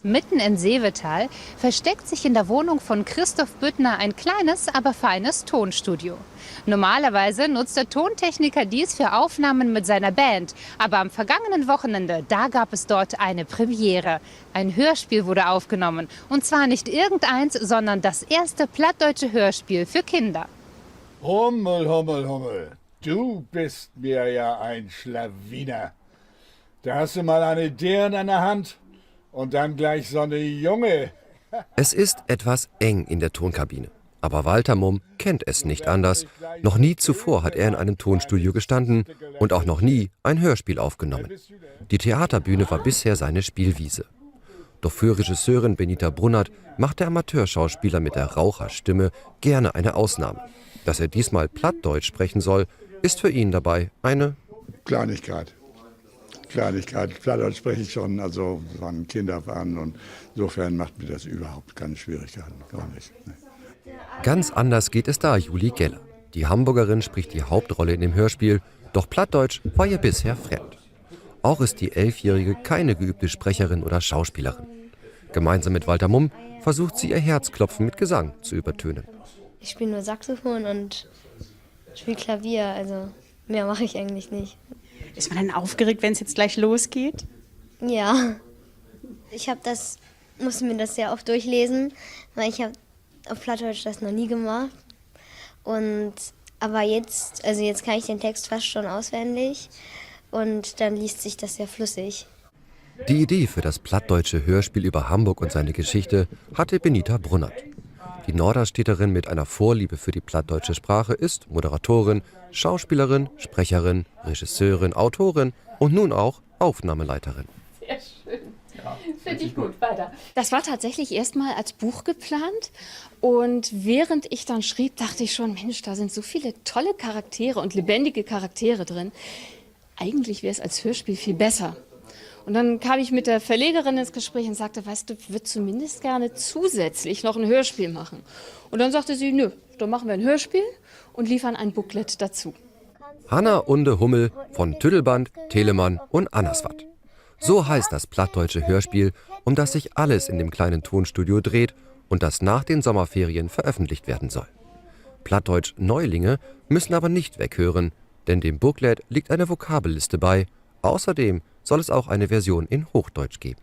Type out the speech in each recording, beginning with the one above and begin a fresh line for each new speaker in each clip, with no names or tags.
Mitten in Seevetal versteckt sich in der Wohnung von Christoph Büttner ein kleines, aber feines Tonstudio. Normalerweise nutzt der Tontechniker dies für Aufnahmen mit seiner Band. Aber am vergangenen Wochenende, da gab es dort eine Premiere. Ein Hörspiel wurde aufgenommen. Und zwar nicht irgendeins, sondern das erste plattdeutsche Hörspiel für Kinder.
Hummel, Hummel, Hummel. Du bist mir ja ein Schlawiner. Da hast du mal eine Dirn an der Hand und dann gleich so eine Junge.
Es ist etwas eng in der Tonkabine. Aber Walter Mumm kennt es nicht anders. Noch nie zuvor hat er in einem Tonstudio gestanden und auch noch nie ein Hörspiel aufgenommen. Die Theaterbühne war bisher seine Spielwiese. Doch für Regisseurin Benita Brunnert macht der Amateurschauspieler mit der Raucherstimme gerne eine Ausnahme. Dass er diesmal Plattdeutsch sprechen soll, ist für ihn dabei eine
Kleinigkeit. Plattdeutsch spreche ich schon, also von Kinder an, und insofern macht mir das überhaupt keine Schwierigkeiten, gar nicht. Nee.
Ganz anders geht es da Julie Geller. Die Hamburgerin spricht die Hauptrolle in dem Hörspiel, doch Plattdeutsch war ihr bisher fremd. Auch ist die 11-Jährige keine geübte Sprecherin oder Schauspielerin. Gemeinsam mit Walter Mumm versucht sie ihr Herzklopfen mit Gesang zu übertönen.
Ich spiele nur Saxophon und spiele Klavier, also mehr mache ich eigentlich nicht.
Ist man dann aufgeregt, wenn es jetzt gleich losgeht?
Ja, musste mir das sehr oft durchlesen, weil ich habe auf Plattdeutsch das noch nie gemacht. Aber jetzt kann ich den Text fast schon auswendig und dann liest sich das sehr flüssig.
Die Idee für das plattdeutsche Hörspiel über Hamburg und seine Geschichte hatte Benita Brunnert. Die Norderstädterin mit einer Vorliebe für die plattdeutsche Sprache ist Moderatorin, Schauspielerin, Sprecherin, Regisseurin, Autorin und nun auch Aufnahmeleiterin.
Sehr schön. Ja, finde ich gut. Weiter. Das war tatsächlich erstmal als Buch geplant. Und während ich dann schrieb, dachte ich schon, Mensch, da sind so viele tolle Charaktere und lebendige Charaktere drin. Eigentlich wäre es als Hörspiel viel besser. Und dann kam ich mit der Verlegerin ins Gespräch und sagte, weißt du, ich würde zumindest gerne zusätzlich noch ein Hörspiel machen. Und dann sagte sie, nö, dann machen wir ein Hörspiel und liefern ein Booklet dazu.
Hanna Unde Hummel von Tüddelband, Telemann und Annerswatt. So heißt das plattdeutsche Hörspiel, um das sich alles in dem kleinen Tonstudio dreht und das nach den Sommerferien veröffentlicht werden soll. Plattdeutsch-Neulinge müssen aber nicht weghören, denn dem Booklet liegt eine Vokabelliste bei. Außerdem soll es auch eine Version in Hochdeutsch geben.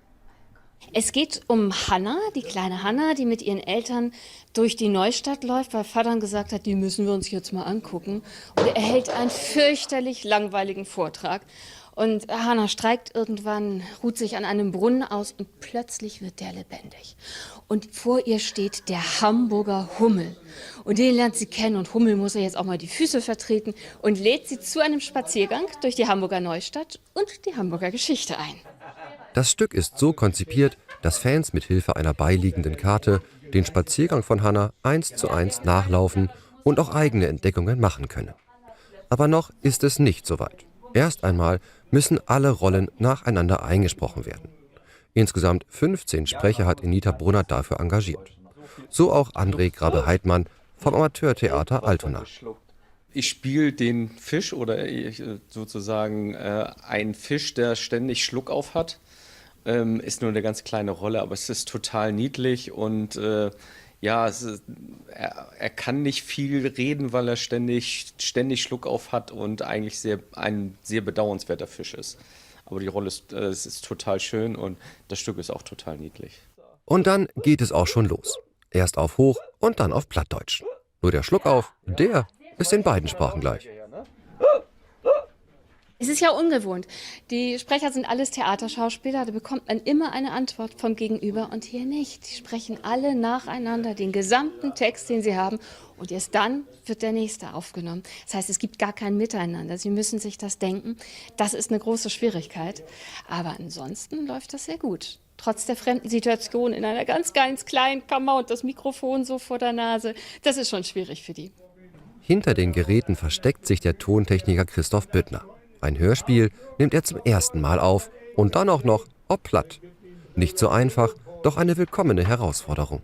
Es geht um Hanna, die kleine Hanna, die mit ihren Eltern durch die Neustadt läuft, weil Vater gesagt hat, die müssen wir uns jetzt mal angucken. Und er hält einen fürchterlich langweiligen Vortrag. Und Hanna streikt irgendwann, ruht sich an einem Brunnen aus und plötzlich wird der lebendig. Und vor ihr steht der Hamburger Hummel. Und den lernt sie kennen und Hummel muss ihr jetzt auch mal die Füße vertreten und lädt sie zu einem Spaziergang durch die Hamburger Neustadt und die Hamburger Geschichte ein.
Das Stück ist so konzipiert, dass Fans mit Hilfe einer beiliegenden Karte den Spaziergang von Hanna 1:1 nachlaufen und auch eigene Entdeckungen machen können. Aber noch ist es nicht so weit. Erst einmal müssen alle Rollen nacheinander eingesprochen werden. Insgesamt 15 Sprecher hat Benita Brunnert dafür engagiert. So auch André Grabbe-Heidmann vom Amateurtheater Altona.
Ich spiele den Fisch oder sozusagen einen Fisch, der ständig Schluck auf hat. Ist nur eine ganz kleine Rolle, aber es ist total niedlich und er kann nicht viel reden, weil er ständig Schluck auf hat und eigentlich ein sehr bedauernswerter Fisch ist. Aber die Rolle ist total schön und das Stück ist auch total niedlich.
Und dann geht es auch schon los. Erst auf Hoch und dann auf Plattdeutsch. Nur der Schluckauf, der ist in beiden Sprachen gleich.
Es ist ja ungewohnt. Die Sprecher sind alles Theaterschauspieler, da bekommt man immer eine Antwort vom Gegenüber und hier nicht. Die sprechen alle nacheinander den gesamten Text, den sie haben und erst dann wird der nächste aufgenommen. Das heißt, es gibt gar kein Miteinander. Sie müssen sich das denken. Das ist eine große Schwierigkeit. Aber ansonsten läuft das sehr gut. Trotz der fremden Situation in einer ganz, ganz kleinen Kammer und das Mikrofon so vor der Nase, das ist schon schwierig für die.
Hinter den Geräten versteckt sich der Tontechniker Christoph Büttner. Ein Hörspiel nimmt er zum ersten Mal auf und dann auch noch ob platt. Nicht so einfach, doch eine willkommene Herausforderung.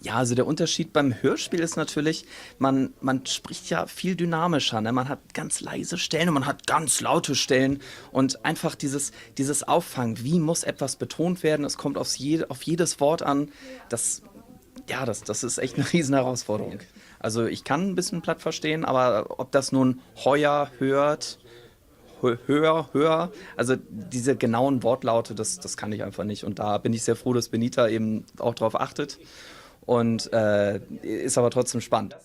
Ja, also der Unterschied beim Hörspiel ist natürlich, man spricht ja viel dynamischer, ne? Man hat ganz leise Stellen und man hat ganz laute Stellen und einfach dieses Auffangen, wie muss etwas betont werden, es kommt auf jedes Wort an, das ist echt eine riesen Herausforderung. Also ich kann ein bisschen platt verstehen, aber ob das nun heuer, hört, höher, also diese genauen Wortlaute, das kann ich einfach nicht und da bin ich sehr froh, dass Benita eben auch drauf achtet. Und ist aber trotzdem spannend.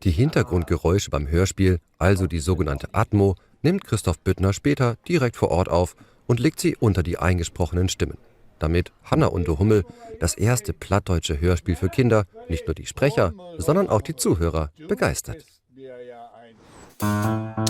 Die Hintergrundgeräusche beim Hörspiel, also die sogenannte Atmo, nimmt Christoph Büttner später direkt vor Ort auf und legt sie unter die eingesprochenen Stimmen. Damit Hanna und der Hummel, das erste plattdeutsche Hörspiel für Kinder, nicht nur die Sprecher, sondern auch die Zuhörer begeistert.
Du bist mir ja ein